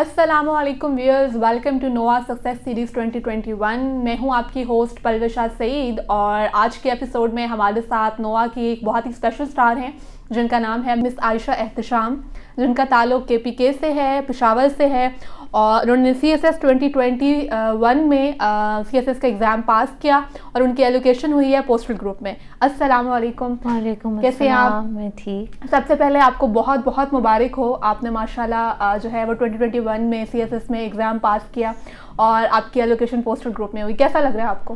السلام علیکم wears, welcome to نوا سکسیس سیریز 2021۔ میں ہوں آپ کی ہوسٹ پلوشا سعید، اور آج کے ایپیسوڈ میں ہمارے ساتھ نوا کی ایک بہت ہی اسپیشل اسٹار ہیں جن کا نام ہے مس عائشہ احتشام، جن کا تعلق KPK سے ہے، پشاور سے ہے، اور انہوں نے CSS 2021 میں CSS کا ایگزام پاس کیا اور ان کی ایلوکیشن ہوئی ہے پوسٹل گروپ میں۔ السلام علیکم۔ وعلیکم کیسے ہیں آپ؟ السلام، میں ٹھیک۔ سب سے پہلے آپ کو بہت بہت مبارک ہو، آپ نے ماشاءاللہ جو ہے وہ 2021 میں CSS میں ایگزام پاس کیا اور آپ کی ایلوکیشن پوسٹل گروپ میں ہوئی۔ کیسا لگ رہا ہے آپ کو؟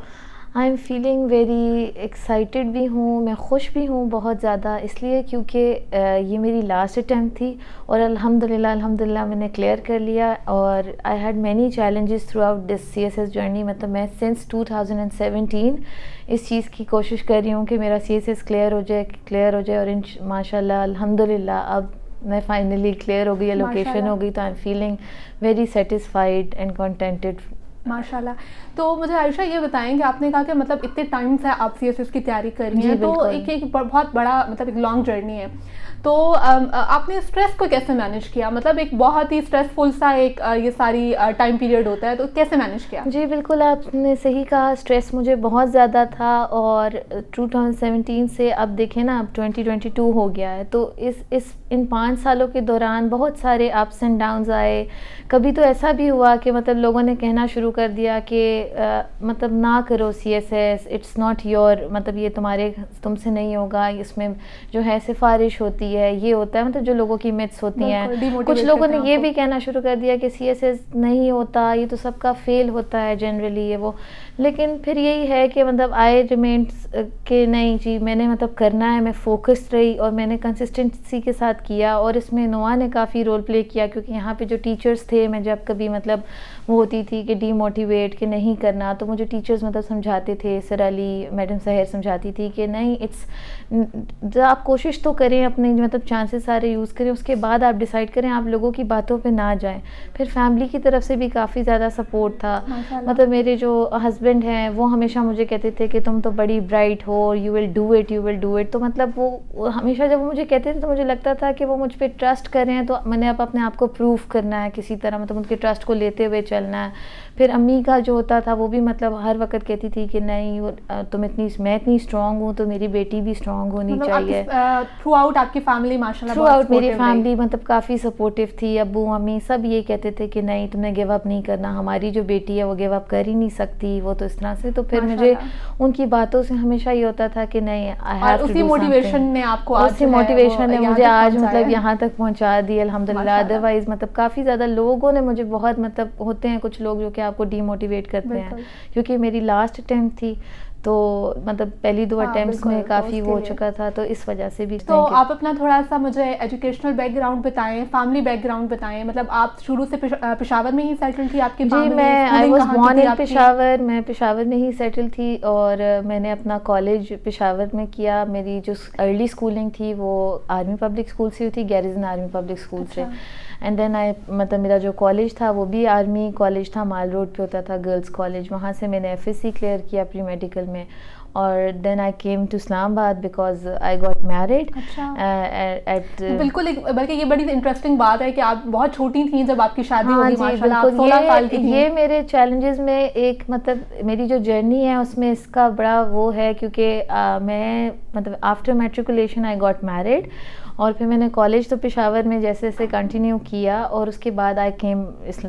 I am feeling very excited بھی ہوں، میں خوش بھی ہوں بہت زیادہ، اس لیے کیونکہ یہ میری لاسٹ اٹیمپٹ تھی اور الحمدللہ میں نے کلیئر کر لیا۔ اور I had many challenges through out this CSS journey, مطلب میں سنس 2017 اس چیز کی کوشش کر رہی ہوں کہ میرا CSS کلیئر ہو جائے اور ماشاء اللہ الحمدللہ اب میں فائنلی کلیئر ہو گئی، لوکیشن ہو گئی، تو I am feeling very satisfied and contented. ماشاء اللہ۔ تو مجھے عائشہ یہ بتائیں کہ آپ نے کہا کہ مطلب اتنے ٹائم سے آپ CSS کی تیاری کر رہی ہیں، تو ایک بہت بڑا مطلب ایک لانگ جرنی ہے، تو آپ نے اسٹریس کو کیسے مینیج کیا؟ مطلب ایک بہت ہی اسٹریسفل سا ایک یہ ساری ٹائم پیریڈ ہوتا ہے، تو کیسے مینیج کیا؟ جی بالکل، آپ نے صحیح کہا، اسٹریس مجھے بہت زیادہ تھا، اور 2017 سے اب دیکھیں نا، اب 2022 ہو گیا ہے، تو ان 5 سالوں کے دوران بہت سارے اپس اینڈ ڈاؤنز آئے۔ کبھی تو ایسا بھی ہوا کہ مطلب لوگوں نے کہنا شروع کر دیا کہ مطلب نہ کرو CSS، اٹس ناٹ یور، مطلب یہ تم سے نہیں ہوگا، اس میں جو ہے سفارش ہوتی ہے، یہ ہوتا ہے، مطلب جو لوگوں کی متس ہوتی ہیں۔ کچھ لوگوں نے یہ بھی کہنا شروع کر دیا کہ CSS نہیں ہوتا، یہ تو سب کا فیل ہوتا ہے جنرلی، یہ وہ۔ لیکن پھر یہی ہے کہ مطلب آئی ریمینڈ کہ نہیں جی، میں نے مطلب کرنا ہے، میں فوکس رہی اور میں نے کنسسٹنسی کے ساتھ کیا، اور اس میں نوا نے کافی رول پلے کیا، کیونکہ یہاں پہ جو ٹیچرز تھے، میں جب کبھی مطلب وہ ہوتی تھی کہ ڈی موٹیویٹ کہ نہیں کرنا، تو مجھے ٹیچرز مطلب سمجھاتے تھے، سر علی میڈم سحر سمجھاتی تھی کہ نہیں، آپ کوشش تو کریں، اپنے مطلب چانسز سارے یوز کریں، اس کے بعد آپ ڈیسائیڈ کریں، آپ لوگوں کی باتوں پہ نہ جائیں۔ پھر فیملی کی طرف سے بھی کافی زیادہ سپورٹ تھا، مطلب میرے جو ہسبینڈ ہیں وہ ہمیشہ مجھے کہتے تھے کہ تم تو بڑی bright who, you will do it, تو مطلب وہ ہمیشہ جب وہ مجھے کہتے تھے تو مجھے لگتا تھا کہ وہ مجھ پہ ٹرسٹ کر رہے ہیں، تو میں نے اب اپنے آپ کو پروف کرنا ہے کسی طرح، مطلب ان کے ٹرسٹ کو لیتے ہوئے چلنا ہے۔ پھر امی کا جو ہوتا تھا وہ بھی مطلب ہر وقت کہتی تھی کہ نہیں، میں اتنی اسٹرانگ ہوں تو میری بیٹی بھی اسٹرانگ ہونی چاہیے۔ تھرو آؤٹ آپ کی فیملی ماشاءاللہ تھرو آؤٹ میری فیملی مطلب کافی سپورٹیو تھی، ابو امی سب یہ کہتے تھے کہ نہیں، تم نے گیو اپ نہیں کرنا، ہماری جو بیٹی ہے وہ گیو اپ کر ہی نہیں سکتی، وہ تو اس طرح سے۔ تو پھر مجھے ان کی باتوں سے ہمیشہ یہ ہوتا تھا کہ نہیں، اسی موٹیویشن نے آپ کو اسی موٹیویشن نے مجھے آج مطلب یہاں تک پہنچا دی الحمدللہ۔ ادروائز مطلب کافی زیادہ لوگوں نے مجھے بہت مطلب ہوتے ہیں کچھ لوگ جو کہ آپ کو ڈی موٹیویٹ کرتے ہیں، کیونکہ میری لاسٹ اٹیمپٹ تھی، تو مطلب پہلی 2 اٹیمپٹس میں کافی وہ ہو چکا تھا، تو اس وجہ سے بھی۔ تو آپ اپنا تھوڑا سا مجھے ایجوکیشنل بیک گراؤنڈ بتائیں، فیملی بیک گراؤنڈ بتائیں، مطلب آپ شروع سے پشاور میں ہی سیٹل تھی آپ کی فیملی؟ جی، I was born in Peshawar, میں پشاور میں ہی سیٹل تھی، اور میں نے اپنا کالج پشاور میں کیا۔ میری جو ارلی اسکولنگ تھی وہ آرمی پبلک اسکول سے ہوئی تھی، گیریزن آرمی پبلک اسکول سے، اینڈ دین مطلب میرا جو کالج تھا وہ بھی آرمی کالج تھا، مال روڈ پہ ہوتا تھا گرلز کالج، وہاں سے میں نے FSC کلیئر کیا پری میڈیکل میں، اور دین I came to Islamabad because I got married at. بالکل، بلکہ یہ بڑی انٹرسٹنگ بات ہے کہ آپ بہت چھوٹی تھیں جب آپ کی شادی ہوئی، ماشاءاللہ آپ 16 سال کی تھیں۔ یہ میرے چیلنجز میں ایک مطلب میری جو جرنی ہے اس میں اس کا بڑا وہ ہے، کیونکہ میں مطلب آفٹر میٹریکولیشن آئی گاٹ میرڈ، اور پھر میں نے کالج تو پشاور میں جیسے جیسے کنٹینیو کیا، اور اس کے بعد I came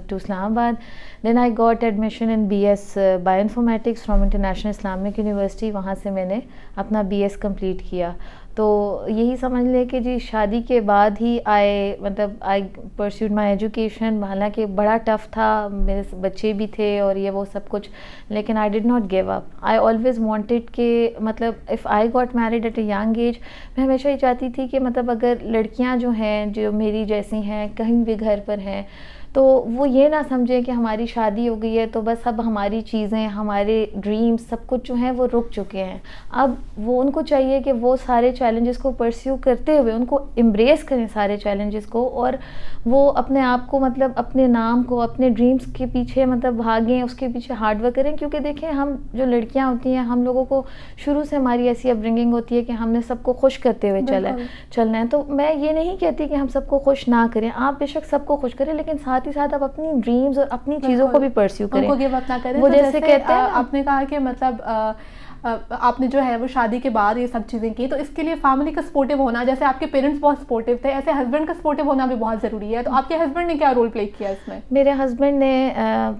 to Islamabad, then I got admission in BS bioinformatics from International Islamic University, وہاں سے میں نے اپنا BS کمپلیٹ کیا۔ تو یہی سمجھ لیں کہ جی شادی کے بعد ہی آئی پرسیوڈ مائی ایجوکیشن، حالانکہ بڑا ٹف تھا، میرے بچے بھی تھے اور یہ وہ سب کچھ، لیکن I did not give up. I always wanted کہ مطلب if I got married at a young age, میں ہمیشہ یہ چاہتی تھی کہ مطلب اگر لڑکیاں جو ہیں جو میری جیسی ہیں کہیں بھی گھر پر ہیں، تو وہ یہ نہ سمجھیں کہ ہماری شادی ہو گئی ہے تو بس اب ہماری چیزیں، ہمارے ڈریمز سب کچھ جو ہیں وہ رک چکے ہیں۔ اب وہ ان کو چاہیے کہ وہ سارے چیلنجز کو پرسیو کرتے ہوئے ان کو امبریس کریں سارے چیلنجز کو، اور وہ اپنے آپ کو مطلب اپنے نام کو، اپنے ڈریمز کے پیچھے مطلب بھاگیں، اس کے پیچھے ہارڈ ورک کریں، کیونکہ دیکھیں ہم جو لڑکیاں ہوتی ہیں، ہم لوگوں کو شروع سے ہماری ایسی اپبرنگنگ ہوتی ہے کہ ہم نے سب کو خوش کرتے ہوئے چلنا ہے۔ تو میں یہ نہیں کہتی کہ ہم سب کو خوش نہ کریں، آپ بے شک سب کو خوش کریں، لیکن ساتھ ہی ساتھ آپ اپنی ڈریمز اور اپنی چیزوں کو بھی پرسیو کریں, ان کو گیو اپ نہ کریں. وہ جیسے کہتے ہیں آپ نے کہا کہ مطلب آپ نے جو ہے وہ شادی کے بعد یہ سب چیزیں کی, تو اس کے لیے فیملی کا سپورٹیو ہونا, جیسے آپ کے پیرنٹس بہت سپورٹیو تھے, ایسے ہسبینڈ کا سپورٹیو ہونا بھی بہت ضروری ہے. تو آپ کے ہسبینڈ نے کیا رول پلے کیا اس میں؟ میرے ہسبینڈ نے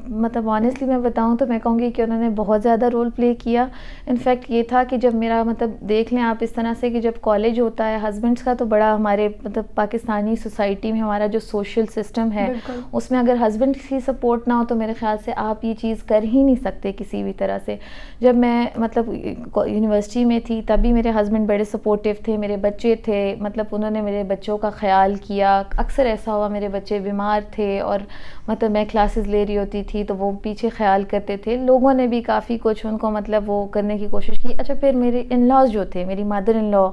مطلب آنیسٹلی میں بتاؤں تو میں کہوں گی کہ انہوں نے بہت زیادہ رول پلے کیا. انفیکٹ یہ تھا کہ جب میرا مطلب دیکھ لیں آپ اس طرح سے کہ جب کالج ہوتا ہے ہسبینڈس کا تو بڑا ہمارے مطلب پاکستانی سوسائٹی میں ہمارا جو سوشل سسٹم ہے اس میں اگر ہسبینڈ کی سپورٹ نہ ہو تو میرے خیال سے آپ یہ چیز کر ہی نہیں سکتے کسی بھی طرح سے. جب میں مطلب یونیورسٹی میں تھی تب بھی میرے ہسبینڈ بڑے سپورٹیو تھے, میرے بچے تھے, مطلب انہوں نے میرے بچوں کا خیال کیا. اکثر ایسا ہوا میرے بچے بیمار تھے اور مطلب میں کلاسز لے رہی ہوتی تھی تو وہ پیچھے خیال کرتے تھے. لوگوں نے بھی کافی کچھ ان کو مطلب وہ کرنے کی کوشش کی. اچھا پھر میرے ان لاز جو تھے, میری مدر ان لا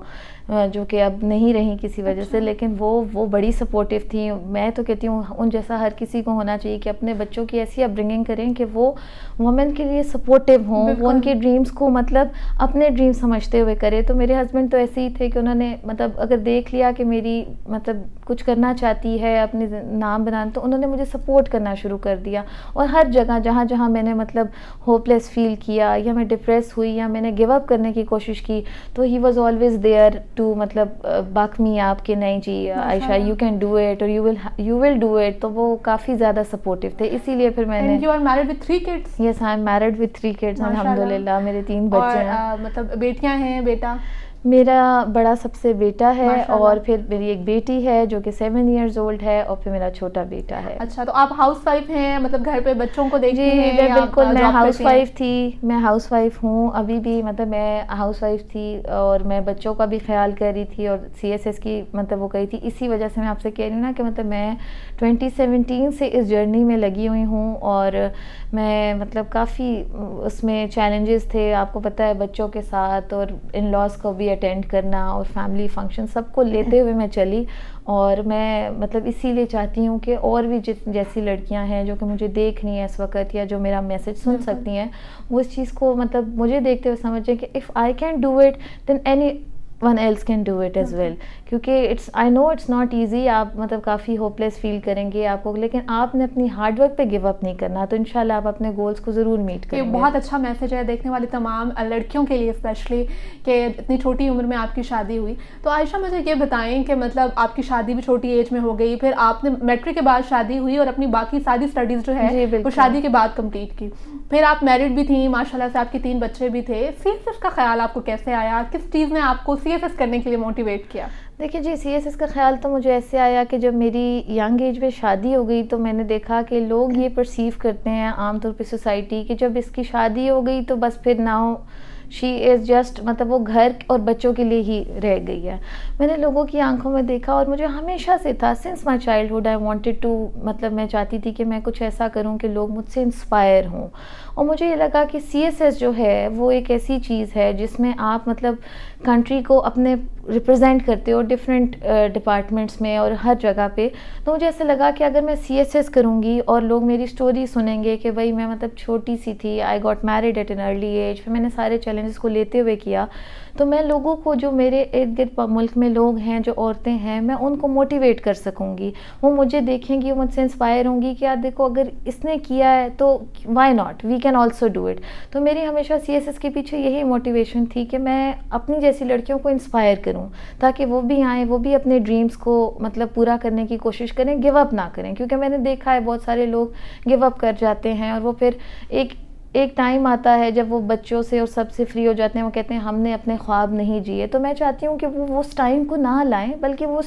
جو کہ اب نہیں رہیں کسی وجہ سے, لیکن وہ بڑی سپورٹیو تھیں. میں تو کہتی ہوں ان جیسا ہر کسی کو ہونا چاہیے کہ اپنے بچوں کی ایسی اپ برنگنگ کریں کہ وہ وومن کے لیے سپورٹیو ہوں, وہ ان کے ڈریمز کو مطلب اپنے ڈریم سمجھتے ہوئے کرے. تو میرے ہسبینڈ تو ایسے ہی تھے کہ انہوں نے مطلب اگر دیکھ لیا کہ میری مطلب کچھ کرنا چاہتی ہے اپنے نام بنانا, تو انہوں نے مجھے سپورٹ کرنا شروع کر دیا. اور ہر جگہ جہاں جہاں میں نے مطلب ہوپ لیس فیل کیا یا میں ڈپریس ہوئی یا میں نے گیو اپ کرنے کی کوشش کی تو he was always there to مطلب باک می آپ کہ نہیں جی Ayesha you can do it اور یو ول ڈو اٹ. تو وہ کافی زیادہ سپورٹیو تھے, اسی لیے پھر میں نے. You are married with 3 kids؟ Yes I am married with 3 kids الحمدللہ. میرے 3 بچے ہیں. مطلب بیٹیاں ہیں بیٹا؟ میرا بڑا سب سے بیٹا ہے اور پھر میری ایک بیٹی ہے جو کہ 7 years old ہے اور پھر میرا چھوٹا بیٹا ہے. اچھا تو آپ ہاؤس وائف ہیں, مطلب گھر پہ بچوں کو دیکھتی ہیں؟ جی بالکل, میں ہاؤس وائف تھی, میں ہاؤس وائف ہوں ابھی بھی. مطلب میں ہاؤس وائف تھی اور میں بچوں کا بھی خیال کر رہی تھی اور CSS کی مطلب وہ کہی تھی. اسی وجہ سے میں آپ سے کہہ رہی ہوں نا کہ مطلب میں 2017 سے اس جرنی میں لگی ہوئی ہوں اور میں مطلب کافی اس میں چیلنجز تھے آپ کو پتہ ہے بچوں کے ساتھ, اور ان لاز کو بھی اٹینڈ کرنا اور فیملی فنکشن سب کو لیتے ہوئے میں چلی. اور میں مطلب اسی لیے چاہتی ہوں کہ اور بھی جیسی لڑکیاں ہیں جو کہ مجھے دیکھ رہی ہیں اس وقت یا جو میرا میسج سن سکتی ہیں وہ اس چیز کو مطلب مجھے دیکھتے ہوئے سمجھیں کہ if I can do it then anyone else can do it as well. کیونکہ I know it's not easy, آپ مطلب کافی ہوپ لیس فیل کریں گے آپ کو, لیکن آپ نے اپنی ہارڈ ورک پہ گیو اپ نہیں کرنا تو انشاءاللہ آپ اپنے گولز کو ضرور میٹ کریں گے. یہ بہت اچھا میسج ہے دیکھنے والی تمام لڑکیوں کے لیے اسپیشلی کہ اتنی چھوٹی عمر میں آپ کی شادی ہوئی. تو عائشہ مجھے یہ بتائیں کہ مطلب آپ کی شادی بھی چھوٹی ایج میں ہو گئی, پھر آپ نے میٹرک کے بعد شادی ہوئی اور اپنی باقی ساری اسٹڈیز جو ہے وہ شادی کے بعد کمپلیٹ کی, پھر آپ میرڈ بھی تھیں ماشاءاللہ سے, آپ کے 3 بچے بھی تھے. CSS کا خیال آپ کو کیسے آیا, کس چیز نے آپ کو CSS کرنے کے لیے موٹیویٹ کیا؟ دیکھیے جی CSS کا خیال تو مجھے ایسے آیا کہ جب میری ینگ ایج میں شادی ہو گئی تو میں نے دیکھا کہ لوگ یہ پرسیو کرتے ہیں عام طور پہ سوسائٹی کہ جب اس کی شادی ہو گئی تو بس پھر ناؤ شی از جسٹ مطلب وہ گھر اور بچوں کے لیے ہی رہ گئی ہے. میں نے لوگوں کی آنکھوں میں دیکھا اور مجھے ہمیشہ سے تھا since my childhood I wanted to مطلب میں چاہتی تھی کہ میں کچھ ایسا کروں کہ لوگ مجھ سے انسپائر ہوں. اور مجھے یہ لگا کہ CSS جو ہے وہ ایک ایسی چیز ہے جس میں آپ مطلب کنٹری کو اپنے ریپرزینٹ کرتے ہو ڈفرینٹ ڈپارٹمنٹس میں اور ہر جگہ پہ. تو مجھے ایسا لگا کہ اگر میں CSS کروں گی اور لوگ میری سٹوری سنیں گے کہ بھائی میں مطلب چھوٹی سی تھی, I got married at an early age, پھر میں نے سارے چیلنجز کو لیتے ہوئے کیا, تو میں لوگوں کو جو میرے ارد گرد ملک میں لوگ ہیں جو عورتیں ہیں میں ان کو موٹیویٹ کر سکوں گی. وہ مجھے دیکھیں گی, وہ مجھ سے انسپائر ہوں گی کہ یار دیکھو اگر اس نے کیا ہے تو why not, we can also do it. تو میری ہمیشہ CSS کے پیچھے یہی موٹیویشن تھی کہ میں اپنی جیسی لڑکیوں کو انسپائر کروں تاکہ وہ بھی آئیں, وہ بھی اپنے ڈریمز کو مطلب پورا کرنے کی کوشش کریں, گیو اپ نہ کریں. کیونکہ میں نے دیکھا ہے بہت سارے لوگ گیو اپ کر جاتے ہیں اور وہ پھر ایک ٹائم آتا ہے جب وہ بچوں سے اور سب سے فری ہو جاتے ہیں, وہ کہتے ہیں ہم نے اپنے خواب نہیں جیے. تو میں چاہتی ہوں کہ وہ اس ٹائم کو نہ لائیں بلکہ وہ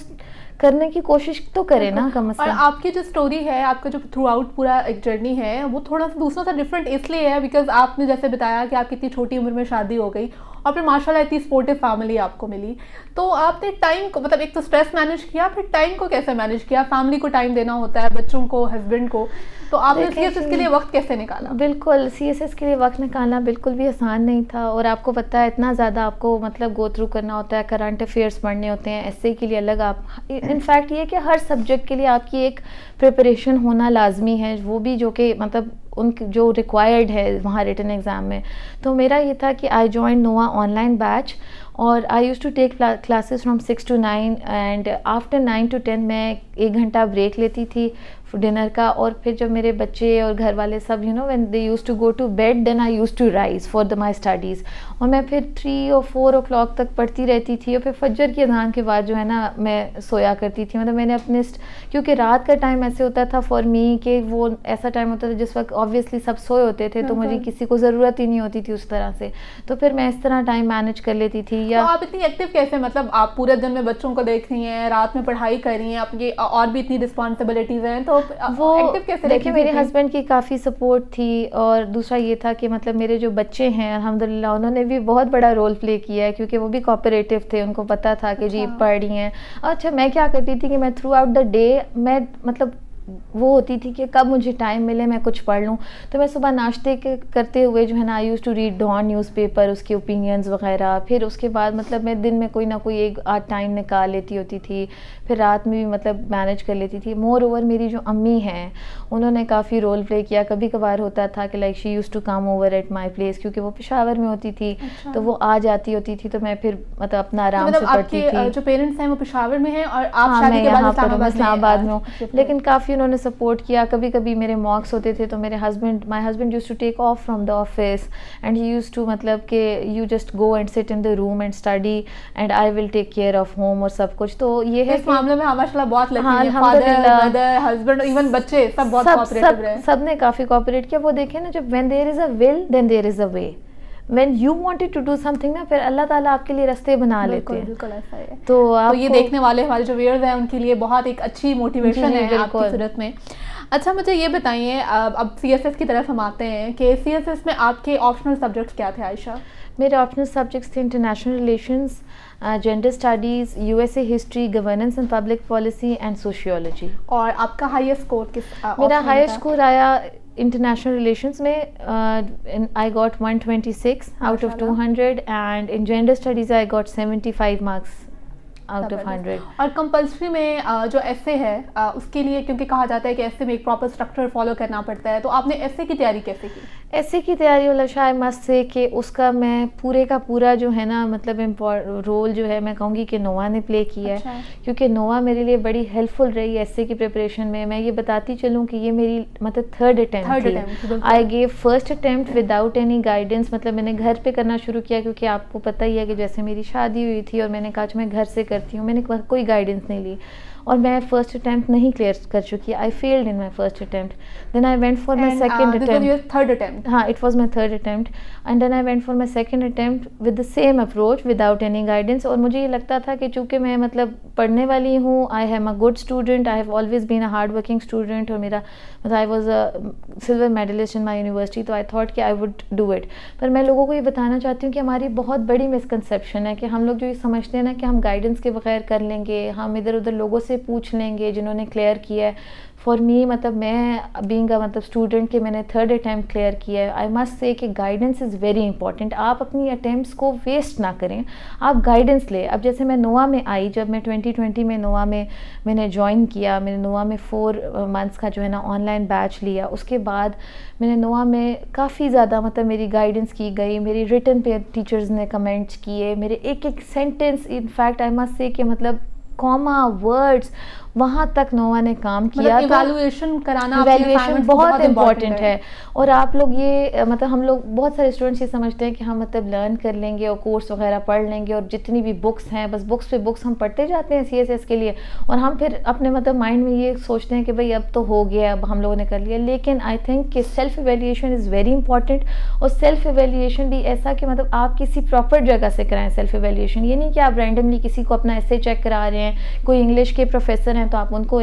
کرنے کی کوشش تو کریں نا کم از کم. اور آپ کی جو سٹوری ہے, آپ کا جو تھرو آؤٹ پورا ایک جرنی ہے وہ تھوڑا سا دوسروں سے ڈفرینٹ اس لیے ہے بیکاز آپ نے جیسے بتایا کہ آپ کی اتنی چھوٹی عمر میں شادی ہو گئی اور پھر ماشاءاللہ اتنی سپورٹیو فیملی آپ کو ملی. تو آپ نے ٹائم کو مطلب ایک تو اسٹریس مینیج کیا, پھر ٹائم کو کیسے مینیج کیا؟ فیملی کو ٹائم دینا ہوتا ہے, بچوں کو, ہسبینڈ کو, تو آپ نے CSS کے لیے وقت کیسے نکالا؟ بالکل CSS کے لیے وقت نکالنا بالکل بھی آسان نہیں تھا. اور آپ کو پتہ ہے اتنا زیادہ آپ کو مطلب گو تھرو کرنا ہوتا ہے, کرنٹ افیئرس پڑھنے ہوتے ہیں, ایسے کے لیے الگ, آپ انفیکٹ یہ کہ ہر سبجیکٹ کے لیے آپ کی ایک پریپریشن ہونا لازمی ہے, وہ بھی جو کہ مطلب ان جو ریکوائرڈ ہے وہاں ریٹن ایگزام میں. تو میرا یہ تھا کہ آئی جوائن نوا آن لائن بیچ اور I use to take classes from 6 to 9 and after 9 to 10 میں 1 گھنٹہ بریک لیتی تھی ڈنر کا. اور پھر جب میرے بچے اور گھر والے سب when they use to go to bed then I use to rise for my studies. اور میں پھر 3 or 4 o'clock تک پڑھتی رہتی تھی. اور پھر فجر کی اذان کے بعد جو ہے نا میں سویا کرتی تھی. مطلب میں نے اپنے کیونکہ رات کا ٹائم ایسے ہوتا تھا فار می کہ وہ ایسا ٹائم ہوتا تھا جس وقت آبویسلی سب سوئے ہوتے تھے, تو مجھے کسی کو ضرورت ہی نہیں ہوتی تھی اس طرح سے. تو پھر میں اس طرح ٹائم مینیج کر لیتی تھی. یا آپ اتنی ایکٹیو کیسے, مطلب آپ پورے دن میں بچوں کو دیکھ رہی ہیں, رات میں پڑھائی کر رہی ہیں, آپ کی اور بھی اتنی رسپانسبلٹیز ہیں, تو وہ ایکٹیو کیسے؟ دیکھیں میرے ہسبینڈ کی کافی سپورٹ تھی, اور دوسرا یہ تھا کہ مطلب میرے جو بچے ہیں الحمدللہ انہوں نے بھی بہت بڑا رول پلے کیا ہے, کیونکہ وہ بھی کوآپریٹیو تھے, ان کو پتہ تھا کہ جی پڑھ رہی ہیں. اچھا میں کیا کرتی تھی کہ میں تھرو آؤٹ دا ڈے میں مطلب وہ ہوتی تھی کہ کب مجھے ٹائم ملے میں کچھ پڑھ لوں. تو میں صبح ناشتے کرتے ہوئے جو ہے نا I use to read Dawn newspaper, اس کے اوپینینز وغیرہ. پھر اس کے بعد مطلب میں دن میں کوئی نہ کوئی ایک آدھ ٹائم نکال لیتی ہوتی تھی. پھر رات میں بھی مطلب مینیج کر لیتی تھی. مور اوور میری جو امی ہیں انہوں نے کافی رول پلے کیا. کبھی کبھار ہوتا تھا کہ like she used to come over at my place, کیونکہ وہ پشاور میں ہوتی تھی. تو وہ آ جاتی ہوتی تھی, تو میں پھر مطلب اپنا آرام سے پڑھتی تھی. جو پیرنٹس ہیں وہ پشاور میں ہیں اور آپ شادی کے بعد اسلام آباد میں ہوں, لیکن کافی انہوں نے سپورٹ کیا. کبھی کبھی میرے مارکس ہوتے تھے تو میرے my husband use to take off from the office and he use to مطلب کہ you just go and sit in the room and study and I will take care of home اور سب کچھ. تو یہ ہے اس معاملے میں ماشاء اللہ بہت لکی ہیں, فادر مدر ہسبینڈ ایون بچے سب بہت کوآپریٹیو رہے, سب نے کافی کوآپریٹ کیا. وہ دیکھیں نا جب when there is a will then there is a way. when you wanted to do something نا پھر اللہ تعالیٰ آپ کے لیے راستے بنا لیتے ہیں. بالکل ایسا ہے. تو یہ دیکھنے والے ہمارے جو ویئرز ہیں ان کے لیے بہت ایک اچھی موٹیویشن ہے آپ کی صورت میں. اچھا مجھے یہ بتائیے, اب سی ایس ایس کی طرف ہم آتے ہیں کہ سی ایس ایس میں آپ کے آپشنل سبجیکٹس کیا تھے عائشہ؟ میرے آپشنل سبجیکٹس تھے international relations, gender studies, USA history, governance and public policy and sociology. اور آپ کا ہائیسٹ اسکور کس؟ میرا ہائیسٹ اسکور آیا انٹرنیشنل ریلیشنز میں, I got 126 out of 200 and in gender studies I got 75 marks out of 100. اور compulsory میں جو ایسے ہے اس کے لیے کیونکہ کہا جاتا ہے کہ ایسے میں ایک پراپر اسٹرکچر فالو کرنا پڑتا ہے, تو آپ نے ایسے کی تیاری کیسے کی؟ ایسے کی تیاری والا شاید مست سے کہ اس کا میں پورے کا پورا جو ہے نا مطلب رول جو ہے میں کہوں گی کہ نوا نے پلے کیا ہے, کیونکہ نوا میرے لیے بڑی ہیلپ فل رہی ہے ایسے کی پریپریشن میں. میں یہ بتاتی چلوں کہ یہ میری مطلب تھرڈ اٹیمپٹ تھی. I give first attempt without any guidance. مطلب میں نے گھر پہ کرنا شروع کیا, کیونکہ آپ کو پتہ ہی ہے کہ جیسے میری شادی ہوئی تھی اور میں نے کہا میں گھر سے کرتی ہوں, میں نے کوئی گائیڈنس نہیں لی اور میں فرسٹ اٹیمپٹ نہیں کلیئر کر چکی. I failed in my first attempt. Then I went for my second attempt. Third attempt? ہاں, it was my third attempt. And then I went for my second attempt with the same approach without any guidance. اور مجھے یہ لگتا تھا کہ چونکہ میں مطلب پڑھنے والی ہوں, I am a good student, I have always been a hard working student, اور میرا مطلب I was a silver medallist in my university, تو آئی تھاٹ کہ آئی وڈ ڈو اٹ. پر میں لوگوں کو یہ بتانا چاہتی ہوں کہ ہماری بہت بڑی مسکنسیپشن ہے کہ ہم لوگ جو یہ سمجھتے ہیں نا کہ ہم گائیڈنس کے بغیر کر لیں گے, ہم ادھر ادھر لوگوں سے پوچھ لیں گے جنہوں نے کلیئر کیا ہے. فار می مطلب میں بینگ اے مطلب اسٹوڈنٹ کہ میں نے تھرڈ اٹیمپٹ کلیئر کیا ہے, آئی مسٹ سے کہ گائیڈنس از ویری امپورٹنٹ. آپ اپنی اٹیمپٹس کو ویسٹ نہ کریں, آپ گائیڈنس لیں. اب جیسے میں نوا میں آئی, جب میں 2020 میں نوا میں نے جوائن کیا, میں نے نوا میں 4 months کا جو ہے نا آن لائن بیچ لیا. اس کے بعد میں نے نوا میں کافی زیادہ مطلب میری گائیڈنس کی گئی, میری ریٹن پہ ٹیچرز نے کمنٹس کیے, میرے ایک سینٹینس انفیکٹ آئی مسٹ سے کہ مطلب کاما ورڈز وہاں تک نوا نے کام کیا. ایویلویشن کرانا بہت امپورٹنٹ ہے. اور آپ لوگ یہ مطلب ہم لوگ بہت سارے اسٹوڈنٹس یہ سمجھتے ہیں کہ ہم مطلب لرن کر لیں گے اور کورس وغیرہ پڑھ لیں گے, اور جتنی بھی بکس ہیں بس بکس پہ بکس ہم پڑھتے جاتے ہیں سی ایس ایس کے لیے, اور ہم پھر اپنے مطلب مائنڈ میں یہ سوچتے ہیں کہ بھائی اب تو ہو گیا, اب ہم لوگوں نے کر لیا. لیکن آئی تھنک کہ self evaluation is very important. اور سیلف ایویلیویشن بھی ایسا کہ مطلب آپ کسی پراپر جگہ سے کرائیں سیلف ایویلیویشن. یہ نہیں کہ آپ رینڈملی کسی کو اپنا ایسے چیک کرا رہے ہیں, کوئی انگلش کے پروفیسر ہیں تو آپ ان کو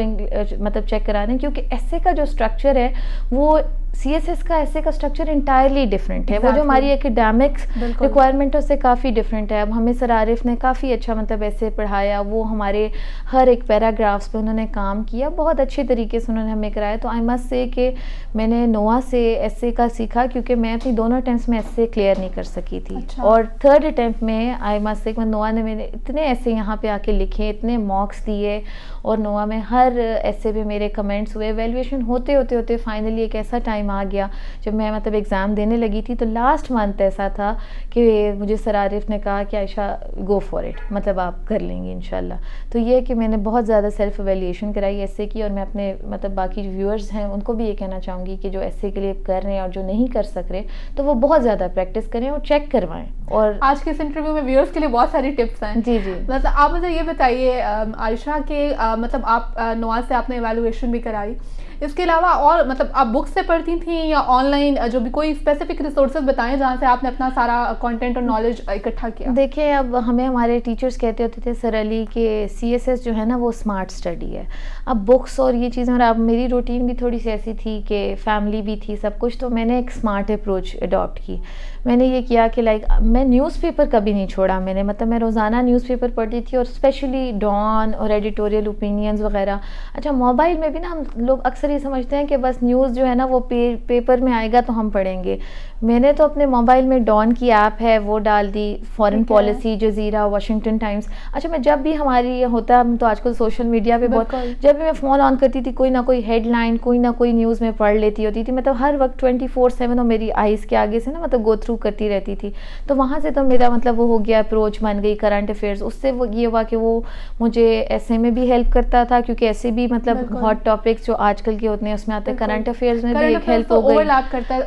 مطلب چیک کرا رہے ہیں, کیونکہ ایسے کا جو اسٹرکچر ہے وہ سی ایس ایس کا ایسے کا اسٹرکچر انٹائرلی ڈفرینٹ ہے. وہ جو ہماری اکیڈیمکس ریکوائرمنٹوں سے کافی ڈفرینٹ ہے. اب ہمیں سر عارف نے کافی اچھا مطلب ایسے پڑھایا, وہ ہمارے ہر ایک پیراگرافس پہ انہوں نے کام کیا, بہت اچھے طریقے سے انہوں نے ہمیں کرایا. تو آئی مسٹ سے کہ میں نے نوا سے ایسے کا سیکھا, کیونکہ میں اپنی دونوں اٹیمپٹس میں ایسے کلیئر نہیں کر سکی تھی. اور تھرڈ اٹیمپٹ میں آئی مسٹ سے کہ نوا نے میں نے اتنے ایسے یہاں پہ آ کے لکھے, اتنے مارکس دیے, اور نوا میں ہر ایسے پہ میرے کمنٹس ہوئے. ایویلویشن ہوتے فائنلی ایک ایسا ٹائم ٹائم آ گیا جب میں مطلب ایگزام دینے لگی تھی، تو لاسٹ منتھ ایسا تھا کہ مجھے سر عارف نے کہا کہ عائشہ گو فار اٹ، مطلب آپ کر لیں گے انشاءاللہ. تو یہ کہ میں نے بہت زیادہ سیلف ایویلیویشن کرائی ایسے کی، اور میں اپنے مطلب باقی ویورز ہیں ان کو بھی یہ کہنا چاہوں گی کہ جو ایسے کے لیے کر رہے ہیں اور جو نہیں کر سک رہے تو وہ بہت زیادہ پریکٹس کریں اور چیک کروائیں. اور آج کے اس انٹرویو میں ویورز کے لیے بہت ساری ٹپس ہیں. جی جی مطلب آپ مجھے یہ بتائیے عائشہ کہ مطلب آپ نواز سے آپ نے ایویلویشن بھی کرائی، اس کے علاوہ اور مطلب آپ بک سے پڑھتی تھیں یا آن لائن جو بھی کوئی اسپیسیفک ریسورسز بتائیں جہاں سے آپ نے اپنا سارا کانٹینٹ اور نالج اکٹھا کیا؟ دیکھیں اب ہمیں ہمارے ٹیچرز کہتے ہوتے تھے سر علی کہ CSS جو ہے نا وہ اسمارٹ اسٹڈی ہے. اب بکس اور یہ چیزیں، اور اب میری روٹین بھی تھوڑی سی ایسی تھی کہ فیملی بھی تھی سب کچھ، تو میں نے ایک اسمارٹ اپروچ اڈاپٹ کی. میں نے یہ کیا کہ لائک میں نیوز پیپر کبھی نہیں چھوڑا میں نے، مطلب میں روزانہ نیوز پیپر پڑھتی تھی، اور اسپیشلی ڈان اور ایڈیٹوریل اوپینینز وغیرہ. اچھا موبائل میں بھی نا ہم لوگ اکثر یہ سمجھتے ہیں کہ بس نیوز جو ہے نا وہ پیپر میں آئے گا تو ہم پڑھیں گے. میں نے تو اپنے موبائل میں ڈان کی ایپ ہے وہ ڈال دی، فارن پالیسی، جزیرہ، واشنگٹن ٹائمز. اچھا میں جب بھی ہماری ہوتا ہے تو آج کل سوشل میڈیا پہ بہت، جب بھی میں فون آن کرتی تھی کوئی نہ کوئی ہیڈ لائن، کوئی نہ کوئی نیوز میں پڑھ لیتی ہوتی تھی، مطلب ہر وقت 24/7 اور میری آئیز کے آگے سے نا مطلب گو تھرو کرتی رہتی تھی. تو وہاں سے تو میرا مطلب وہ ہو گیا اپروچ بن گئی کرنٹ افیئرز. اس سے وہ یہ ہوا کہ وہ مجھے ایسے میں بھی ہیلپ کرتا تھا، کیونکہ ایسے بھی مطلب ہاٹ ٹاپکس جو آج کل کے ہوتے ہیں اس میں آتے ہیں، کرنٹ افیئرز میں بھی ایک ہیلپ ہو گئی.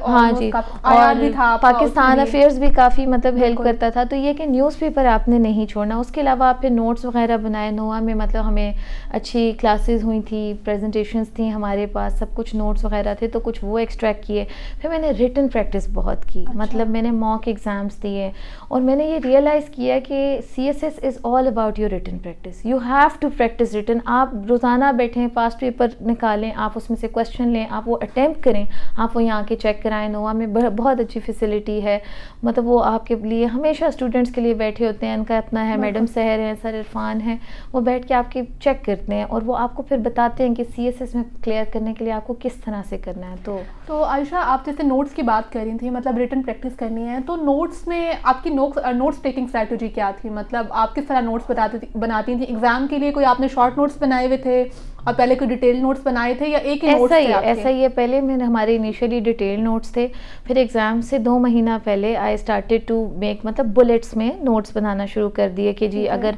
ہاں جی، اور پاکستان افیئرز بھی کافی مطلب ہیلپ کرتا تھا. تو یہ کہ نیوز پیپر آپ نے نہیں چھوڑنا. اس کے علاوہ آپ پھر نوٹس وغیرہ بنائے. نوا میں مطلب ہمیں اچھی کلاسز ہوئی تھیں، پریزنٹیشنز تھیں ہمارے پاس، سب کچھ نوٹس وغیرہ تھے تو کچھ وہ ایکسٹریکٹ کیے. پھر میں نے ریٹن پریکٹس بہت کی، مطلب میں نے موک ایگزامس دیے، اور میں نے یہ ریئلائز کیا کہ CSS is all about your written practice. You have to practise written. آپ روزانہ بیٹھیں، پاسٹ پیپر نکالیں، آپ اس میں سے کوشچن لیں، آپ وہ اٹیمپٹ کریں، آپ وہ یہاں کے چیک کرائیں. نوا میں بہت اچھی فیسلٹی ہے، مطلب وہ آپ کے لیے ہمیشہ اسٹوڈنٹس کے لیے بیٹھے ہوتے ہیں. ان کا اپنا ہے، میڈم سحر ہیں، سر عرفان ہیں، وہ بیٹھ کے آپ کے چیک کرتے ہیں، اور وہ آپ کو پھر بتاتے ہیں کہ CSS میں کلیئر کرنے کے لیے آپ کو کس طرح سے کرنا ہے. تو عائشہ آپ جیسے نوٹس کی بات کر رہی تھیں، مطلب ریٹن پریکٹس کرنی ہے، تو نوٹس میں آپ کی نوٹس ٹیکنگ اسٹریٹجی کیا تھی؟ مطلب آپ کس طرح نوٹس بناتی تھیں؟ ایگزام کے لیے کوئی آپ نے شارٹ نوٹس بنائے ہوئے تھے اور پہلے کوئی ڈیٹیل نوٹس بنائے تھے، یا ایک ہی نوٹس تھے آپ کے؟ ایسا ہی ہے. پہلے میں نے ہمارے انیشیلی ڈیٹیل نوٹس تھے، پھر ایگزام سے 2 مہینہ پہلے آئی اسٹارٹیڈ ٹو میک مطلب بلٹس میں نوٹس بنانا شروع کر دیے کہ جی اگر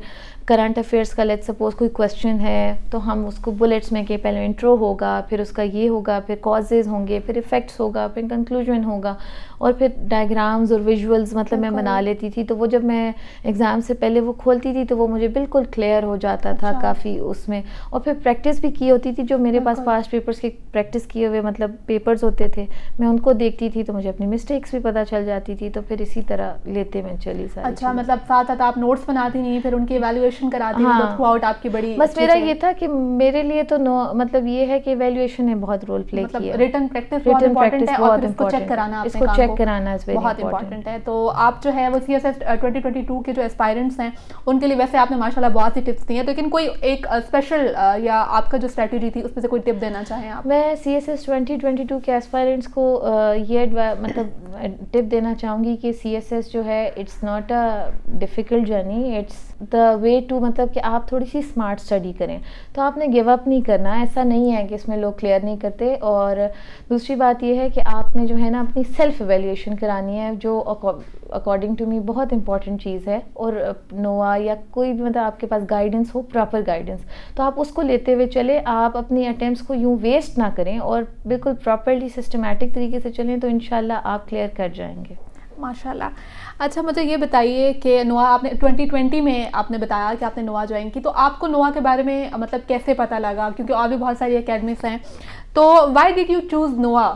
کرنٹ افیئرس کا لیٹ سپوز کوئی کویسچن ہے تو ہم اس کو بلٹس میں کہ پہلے انٹرو ہوگا، پھر اس کا یہ ہوگا، پھر کازز ہوں گے، پھر ایفیکٹس ہوگا، پھر کنکلوژن ہوگا، اور پھر ڈائیگرامز اور ویژولز مطلب میں بنا لیتی تھی. تو وہ جب میں ایگزام سے پہلے وہ کھولتی تھی تو وہ مجھے بالکل کلیئر ہو جاتا تھا کافی اس میں. اور پھر پریکٹس بھی کی ہوتی تھی، جو میرے پاس پاسٹ پیپرز کی پریکٹس کیے ہوئے مطلب پیپرز ہوتے تھے، میں ان کو دیکھتی تھی تو مجھے اپنی مسٹیکس بھی پتہ چل جاتی تھی. تو پھر اسی طرح لیتے میں چلی ساری. اچھا مطلب ساتھ ساتھ آپ نوٹس بناتی نہیں، پھر ان کی ایویلویشن کراتی ہیں، تو تھرو آؤٹ آپ کی بڑی بس میرا یہ تھا کہ میرے لیے تو مطلب یہ ہے کہ ایویلویشن نے بہت رول پلے کیا. ریٹن پریکٹس بہت امپورٹنٹ ہے، اور اس کو چیک کرانا، اس کو چیک کرانا بہت امپورٹنٹ ہے. تو آپ جو ہے وہ CSS 2022 کے جو اسپائرنٹس ہیں ان کے لیے ویسے آپ نے ماشاءاللہ بہت سی ٹپس دی ہیں، لیکن کوئی ایک اسپیشل یا آپ کا جو اسٹریٹجی تھی اس میں سے کوئی ٹپ دینا چاہیں آپ؟ میں CSS 2022 کے اسپائرنٹس کو یہ مطلب ٹپ دینا چاہوں گی کہ CSS جو ہے it's not a difficult journey, it's the way to مطلب کہ آپ تھوڑی سی اسمارٹ اسٹڈی کریں. تو آپ نے گیو اپ نہیں کرنا، ایسا نہیں ہے کہ اس میں لوگ کلیئر نہیں کرتے. اور دوسری بات یہ ہے کہ آپ نے جو ہے نا اپنی سیلف ایویلیویشن کرانی ہے، جو اکارڈنگ ٹو می بہت امپورٹنٹ چیز ہے. اور نوا یا کوئی بھی مطلب آپ کے پاس گائیڈنس ہو، پراپر گائیڈنس، تو آپ اس کو لیتے ہوئے چلے. آپ اپنی اٹیمپٹس کو یوں ویسٹ نہ کریں اور بالکل پراپرلی سسٹمیٹک طریقے سے چلیں، تو انشاءاللہ آپ کلیئر کر جائیں گے ماشاءاللہ. اچھا مجھے یہ بتائیے کہ نوا آپ نے 2020 میں آپ نے بتایا کہ آپ نے نوا جوائن کی، تو آپ کو نوا کے بارے میں مطلب کیسے پتہ لگا؟ کیونکہ اور بھی بہت ساری اکیڈمیز ہیں، تو وائی ڈیڈ یو چوز نوا؟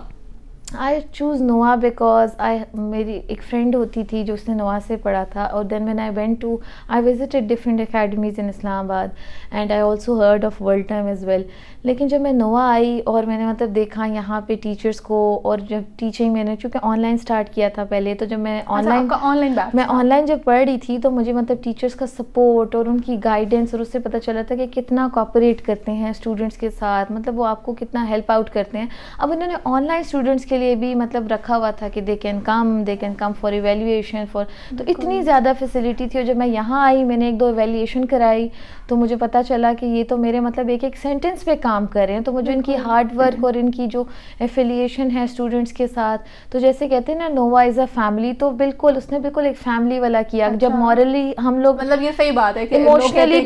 آئی چوز نوا بیکاز میری ایک فرینڈ ہوتی تھی جو اس نے نوا سے پڑھا تھا، اور then when I visited different academies in Islamabad and I also heard of world time as well. لیکن جب میں نوا آئی اور میں نے مطلب دیکھا یہاں پہ ٹیچرس کو، اور جب ٹیچنگ میں نے چونکہ آن لائن اسٹارٹ کیا تھا پہلے، تو جب میں آن لائن جب پڑھ رہی تھی تو مجھے مطلب ٹیچرس کا سپورٹ اور ان کی گائیڈنس، اور اس سے پتہ چلا تھا کہ کتنا کوآپریٹ کرتے ہیں اسٹوڈنٹس کے ساتھ، مطلب وہ آپ کو کتنا ہیلپ آؤٹ کرتے ہیں. اب انہوں نے آن لائن اسٹوڈنٹس کے لیے لیے بھی مطلب رکھا ہوا تھا کہ they can come for evaluation for, تو اتنی زیادہ فیسلٹی تھی. اور جب میں یہاں آئی میں نے 1-2 ایویلیویشن کرائی تو مجھے پتہ چلا کہ یہ تو میرے مطلب ایک سینٹنس پہ کام کر رہے ہیں. تو مجھے ان کی ہارڈ ورک اور ان کی جو ایفیلیشن ہے اسٹوڈنٹس کے ساتھ, تو جیسے کہتے ہیں نا نووا از اے فیملی, تو بالکل اس نے بالکل ایک فیملی والا کیا. جب مورلی ہم لوگ مطلب یہ صحیح بات ہے کہ ایموشنلی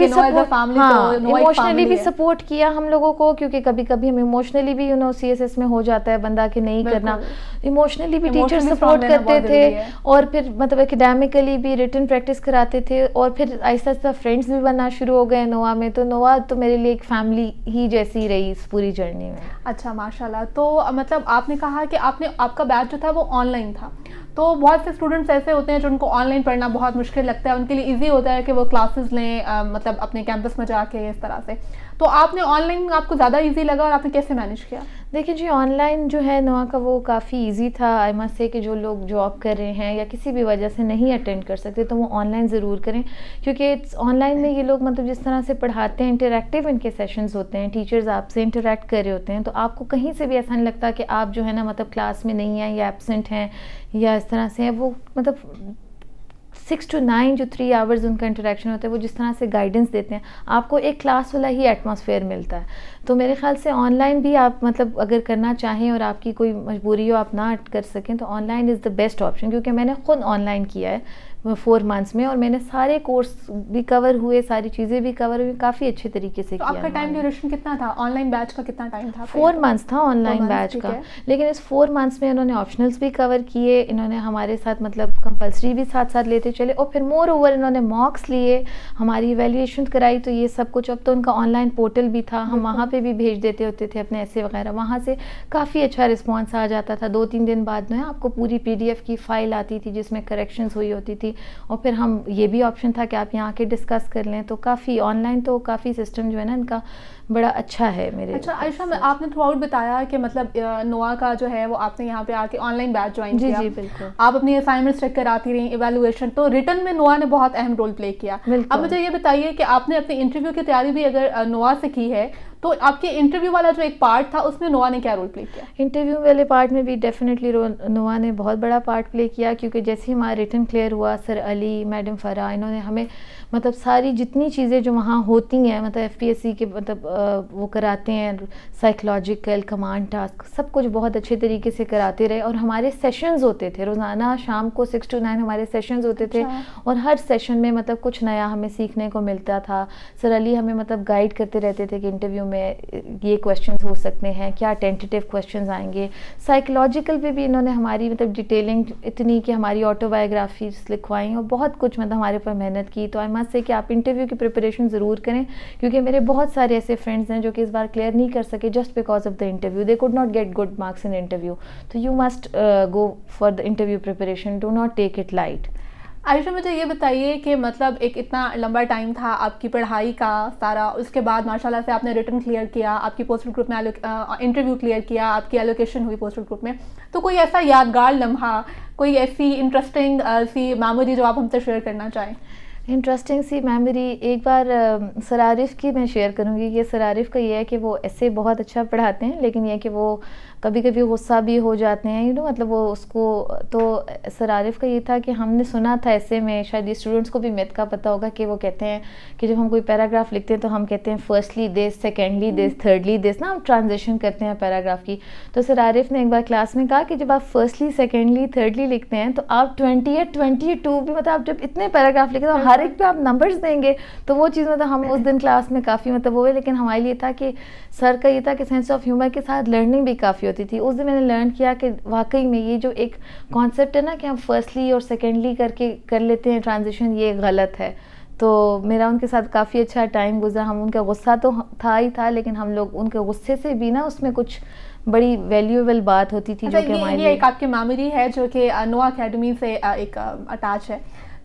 بھی سپورٹ کیا ہم لوگوں کو, کیونکہ کبھی کبھی ہم ایموشنلی بھی CSS میں ہو جاتا ہے بندہ کہ نہیں کرنا, ایموشنلی بھی ٹیچر سپورٹ کرتے تھے, اور پھر مطلب اکیڈیمکلی بھی ریٹن پریکٹس کراتے تھے, اور پھر آہستہ آہستہ فرینڈس بھی بننا شروع ہو گئے نووا میں. تو نووا تو میرے لیے ایک فیملی ہی جیسی رہی اس پوری جرنی میں. اچھا ماشاء اللہ. تو مطلب آپ نے کہا کہ آپ کا بیچ جو تھا وہ آن لائن تھا, تو بہت سے اسٹوڈنٹس ایسے ہوتے ہیں جو ان کو آن لائن پڑھنا بہت مشکل لگتا ہے, ان کے لیے ایزی ہوتا ہے کہ وہ کلاسز لیں مطلب اپنے کیمپس میں جا کے اس طرح سے. تو آپ نے آن لائن آپ کو زیادہ ایزی لگا اور آپ نے کیسے مینیج کیا؟ دیکھیں جی, آن لائن جو ہے نووا کا وہ کافی ایزی تھا. آئی مسٹ سے کہ جو لوگ جاب کر رہے ہیں یا کسی بھی وجہ سے نہیں اٹینڈ کر سکتے تو وہ آن لائن ضرور کریں, کیونکہ آن لائن میں یہ لوگ مطلب جس طرح سے پڑھاتے ہیں انٹریکٹیو ان کے سیشنز ہوتے ہیں, ٹیچرز آپ سے انٹریکٹ کر رہے ہوتے ہیں, تو آپ کو کہیں سے بھی ایسا نہیں لگتا کہ آپ جو ہے نا مطلب کلاس میں نہیں ہیں یا ایبسنٹ ہیں یا اس طرح سے ہیں. وہ مطلب 6 to 9 جو 3 hours ان کا انٹریکشن ہوتا ہے, وہ جس طرح سے گائیڈنس دیتے ہیں آپ کو ایک کلاس والا ہی ایٹماسفیئر ملتا ہے. تو میرے خیال سے آن لائن بھی آپ مطلب اگر کرنا چاہیں اور آپ کی کوئی مجبوری ہو آپ نہ کر سکیں تو on line is the best option, کیونکہ میں نے خود آن لائن کیا ہے 4 months میں, اور میں نے سارے کورس بھی کور ہوئے, ساری چیزیں بھی کور ہوئی, کافی اچھے طریقے سے کیا. آپ کا ٹائم ڈیوریشن کتنا تھا آن لائن بیچ کا؟ کتنا ٹائم تھا؟ 4 months تھا آن لائن بیچ کا, لیکن اس 4 months میں انہوں نے آپشنلس بھی کور کیے, انہوں نے ہمارے ساتھ مطلب کمپلسری بھی ساتھ ساتھ لیتے چلے, اور پھر مور اوور انہوں نے مارکس لیے, ہماری ایویلیویشن کرائی. تو یہ سب کچھ, اب تو ان کا آن لائن پورٹل بھی تھا, ہم وہاں پہ بھی بھیج دیتے ہوتے تھے اپنے ایسے وغیرہ, وہاں سے کافی اچھا رسپانس آ جاتا تھا. 2-3 دن بعد میں آپ کو پوری PDF کی فائل آتی تھی جس میں کریکشنز ہوئی ہوتی تھی, اور پھر ہم یہ بھی آپشن تھا کہ آپ یہاں کے ڈسکس کر لیں. تو کافی آن لائن تو کافی سسٹم جو ہے نا ان کا بڑا اچھا ہے میرے. اچھا عائشہ, آپ نے تھرو آؤٹ بتایا کہ مطلب نووا کا جو ہے وہ آپ نے یہاں پہ آ کے آن لائن بیچ جوائن کیا. جی بالکل. آپ اپنی اسائنمنٹس چیک کراتی رہیں, ایویلویشن, تو ریٹن میں نووا نے بہت اہم رول پلے کیا. اب مجھے یہ بتائیے کہ آپ نے اپنی انٹرویو کی تیاری بھی اگر نووا سے کی ہے تو آپ کے انٹرویو والا جو ایک پارٹ تھا اس میں نووا نے کیا رول پلے کیا؟ انٹرویو والے پارٹ میں بھی ڈیفینیٹلی نووا نے بہت بڑا پارٹ پلے کیا, کیونکہ جیسے ہی ہمارا ریٹن کلیئر ہوا, سر علی, میڈم فرح, انہوں نے ہمیں مطلب ساری جتنی چیزیں جو وہاں ہوتی ہیں مطلب FPSC کے مطلب وہ کراتے ہیں, سائیکلوجیکل, کمانڈ ٹاسک, سب کچھ بہت اچھے طریقے سے کراتے رہے. اور ہمارے سیشنز ہوتے تھے روزانہ شام کو 6 to 9 ہمارے سیشنز ہوتے تھے, اور ہر سیشن میں مطلب کچھ نیا ہمیں سیکھنے کو ملتا تھا. سر علی ہمیں مطلب گائیڈ کرتے رہتے تھے کہ انٹرویو میں یہ کویشچنز ہو سکتے ہیں, کیا ٹینٹیٹیو کویشچنز آئیں گے. سائیکلوجیکل پہ بھی انہوں نے ہماری مطلب ڈیٹیلنگ اتنی کہ ہماری آٹو بایوگرافیز لکھوائیں, اور بہت کچھ مطلب ہمارے اوپر محنت کی. تو آئی مسٹ سے کہ آپ انٹرویو کی پریپریشن ضرور کریں, کیونکہ میرے بہت سارے ایسے فرینڈس ہیں جو کہ اس بار کلیئر نہیں کر سکے just because of the interview, they could not get good marks in interview. تو you must go for the interview preparation, do not take it light. Ayesha مجھے یہ بتائیے کہ مطلب ایک اتنا لمبا ٹائم تھا آپ کی پڑھائی کا سارا, اس کے بعد ماشاء اللہ سے آپ نے ریٹن کلیئر کیا, آپ کی پوسٹل گروپ میں انٹرویو کلیئر کیا, آپ کی ایلوکیشن ہوئی پوسٹل گروپ میں, تو کوئی ایسا یادگار لمحہ, کوئی ایسی انٹرسٹنگ سی میموری جو آپ ہم سے شیئر کرنا چاہیں؟ انٹرسٹنگ سی میموری ایک بار سر عارف کی میں شیئر کروں گی. یہ سر عارف کا یہ ہے کہ وہ ایسے بہت اچھا پڑھاتے ہیں, لیکن یہ کہ وہ کبھی کبھی غصہ بھی ہو جاتے ہیں, مطلب وہ اس کو, تو سر عارف کا یہ تھا کہ ہم نے سنا تھا ایسے میں, شاید یہ اسٹوڈنٹس کو بھی میتھ کا پتہ ہوگا, کہ وہ کہتے ہیں کہ جب ہم کوئی پیراگراف لکھتے ہیں تو ہم کہتے ہیں firstly this, secondly this, thirdly this, نا ہم ٹرانزیشن کرتے ہیں پیراگراف کی. تو سر عارف نے ایک بار کلاس میں کہا کہ جب آپ فرسٹلی, سیکنڈلی, تھرڈلی لکھتے ہیں تو آپ 28, 22 بھی, مطلب آپ جب اتنے پیراگراف لکھتے ہیں ہر ایک پہ آپ نمبرز دیں گے. تو وہ چیز مطلب ہم اس دن کلاس میں کافی مطلب ہوئے, لیکن ہمارے لیے تھا کہ سر کا یہ تھا کہ سینس آف ہیومر کے ساتھ لرننگ بھی کافی ہوتی تھی. اس دن میں نے لرن کیا کہ واقعی میں یہ جو ایک کانسیپٹ ہے نا کہ ہم فرسٹلی اور سیکنڈلی کر لیتے ہیں ٹرانزیشن, یہ غلط ہے. تو میرا ان کے ساتھ کافی اچھا ٹائم گزرا. ہم ان کا غصہ تو تھا ہی تھا, لیکن ہم لوگ ان کے غصے سے بھی نا اس میں کچھ بڑی ویلیویبل بات ہوتی تھی جو کہ ہمارے لیے. یہ ایک آپ کی میموری ہے جو کہ نووا اکیڈمی سے ایک اٹیچ ہے.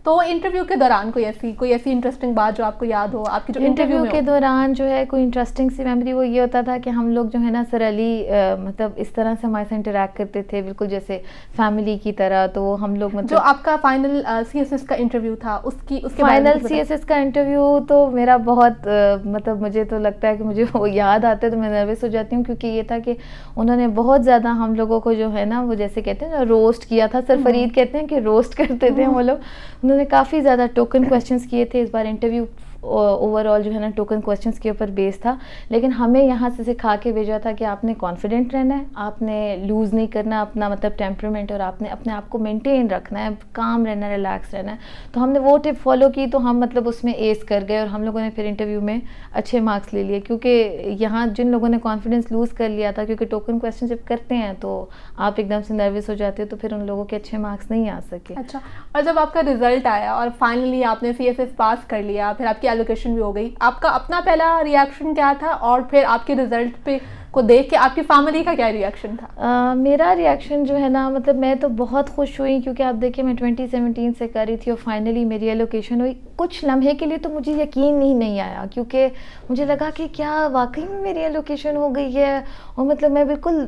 تو انٹرویو کے دوران کوئی ایسی انٹرسٹنگ بات جو آپ کو یاد ہو آپ کی جو انٹرویو کے دوران جو ہے کوئی انٹرسٹنگ سی میموری وہ یہ ہوتا تھا کہ ہم لوگ جو ہے نا سر علی مطلب اس طرح سے ہمارے سے انٹریکٹ کرتے تھے بالکل جیسے فیملی کی طرح. تو ہم لوگ مطلب جو آپ کا فائنل سی ایس ایس کا انٹرویو تھا اس کے فائنل سی ایس ایس کا انٹرویو تو میرا بہت مطلب مجھے تو لگتا ہے کہ مجھے وہ یاد آتا ہے تو میں نروس ہو جاتی ہوں, کیونکہ یہ تھا کہ انہوں نے بہت زیادہ ہم لوگوں کو جو ہے نا وہ جیسے کہتے ہیں نا روسٹ کیا تھا. سر فرید کہتے ہیں کہ روسٹ کرتے تھے وہ لوگ. انہوں نے کافی زیادہ ٹوکن کویسچنس کیے تھے. اس بار انٹرویو اوور آل جو ہے نا ٹوکن کویسچنس کے اوپر بیس تھا, لیکن ہمیں یہاں سے سکھا کے بھیجا تھا کہ آپ نے کانفیڈنٹ رہنا ہے, آپ نے لوز نہیں کرنا اپنا مطلب ٹیمپرمنٹ, اور آپ نے اپنے آپ کو مینٹین رکھنا ہے, کام رہنا ہے, ریلیکس رہنا ہے. تو ہم نے وہ ٹپ فالو کی تو ہم مطلب اس میں ایس کر گئے, اور ہم لوگوں نے پھر انٹرویو میں اچھے مارکس لے لیے. کیونکہ یہاں جن لوگوں نے کانفیڈنس لوز کر لیا تھا, کیونکہ ٹوکن کویسچن جب کرتے ہیں تو آپ ایک دم سے نروس ہو جاتے ہو, تو پھر ان لوگوں کے اچھے مارکس نہیں آ سکے. اچھا, اور جب آپ کا رزلٹ آیا اور فائنلی آپ نے سی ایس ایس پاس کر لیا, پھر آپ کی ایلوکیشن بھی ہو گئی, آپ کا اپنا پہلا ریئیکشن کیا تھا, اور پھر آپ کے رزلٹ پہ کو دیکھ کے آپ کی فیملی کا کیا ریئیکشن تھا؟ میرا ریئیکشن جو ہے نا مطلب میں تو بہت خوش ہوئی, کیونکہ آپ دیکھیں میں 2017 سے کر رہی تھی اور فائنلی میری ایلوکیشن ہوئی. کچھ لمحے کے لیے تو مجھے یقین ہی نہیں آیا, کیونکہ مجھے لگا کہ کیا واقعی میں میری ایلوکیشن ہو گئی ہے, اور مطلب میں بالکل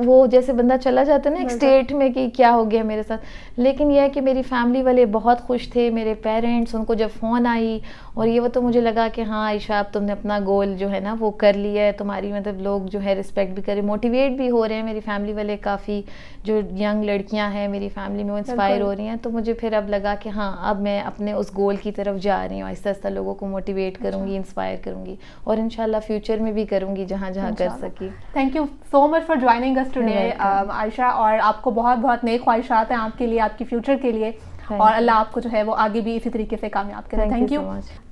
وہ جیسے بندہ چلا جاتا ہے نا ایک اسٹیٹ میں کہ کیا ہو گیا میرے ساتھ. لیکن یہ ہے کہ میری فیملی والے بہت خوش تھے, میرے پیرنٹس, ان کو جب فون آئی اور یہ وہ, تو مجھے لگا کہ ہاں عائشہ اب تم نے اپنا گول جو ہے نا وہ کر لیا ہے, تمہاری مطلب لوگ جو ہے رسپیکٹ بھی کرے, موٹیویٹ بھی ہو رہے ہیں. میری فیملی والے کافی جو ینگ لڑکیاں ہیں میری فیملی میں وہ انسپائر ہو رہی ہیں. تو مجھے پھر اب لگا کہ ہاں اب میں اپنے اس گول کی طرف جا رہی ہوں, آہستہ آہستہ لوگوں کو موٹیویٹ کروں گی, انسپائر کروں گی, اور انشاءاللہ فیوچر میں بھی کروں گی جہاں جہاں کر سکی. Thank you so much for joining us today Ayesha, اور آپ کو بہت بہت نیک خواہشات ہیں آپ کے لیے, آپ کی فیوچر کے لیے, اور اللہ آپ کو جو ہے وہ آگے بھی اسی طریقے سے کامیاب کرے.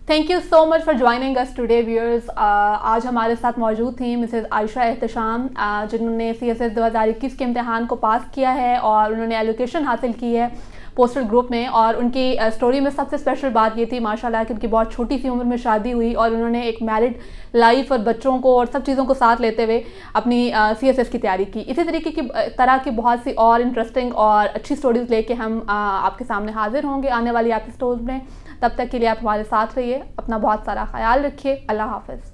Thank you so much for joining us today viewers. آج ہمارے ساتھ موجود تھیں مسز عائشہ احتشام, جنہوں نے سی ایس ایس 2021 کے امتحان کو پاس کیا ہے, اور انہوں نے ایلوکیشن حاصل کی ہے پوسٹل گروپ میں. اور ان کی اسٹوری میں سب سے اسپیشل بات یہ تھی ماشاءاللہ کہ ان کی بہت چھوٹی سی عمر میں شادی ہوئی, اور انہوں نے ایک میرڈ لائف اور بچوں کو اور سب چیزوں کو ساتھ لیتے ہوئے اپنی سی ایس ایس کی تیاری کی. اسی طریقے کی طرح کی بہت سی اور انٹرسٹنگ اور اچھی اسٹوریز لے کے ہم آپ کے سامنے حاضر ہوں گے آنے والی ایپیسوڈ میں. تب تک کے لیے آپ ہمارے ساتھ رہیے, اپنا بہت سارا خیال رکھیے. اللہ حافظ.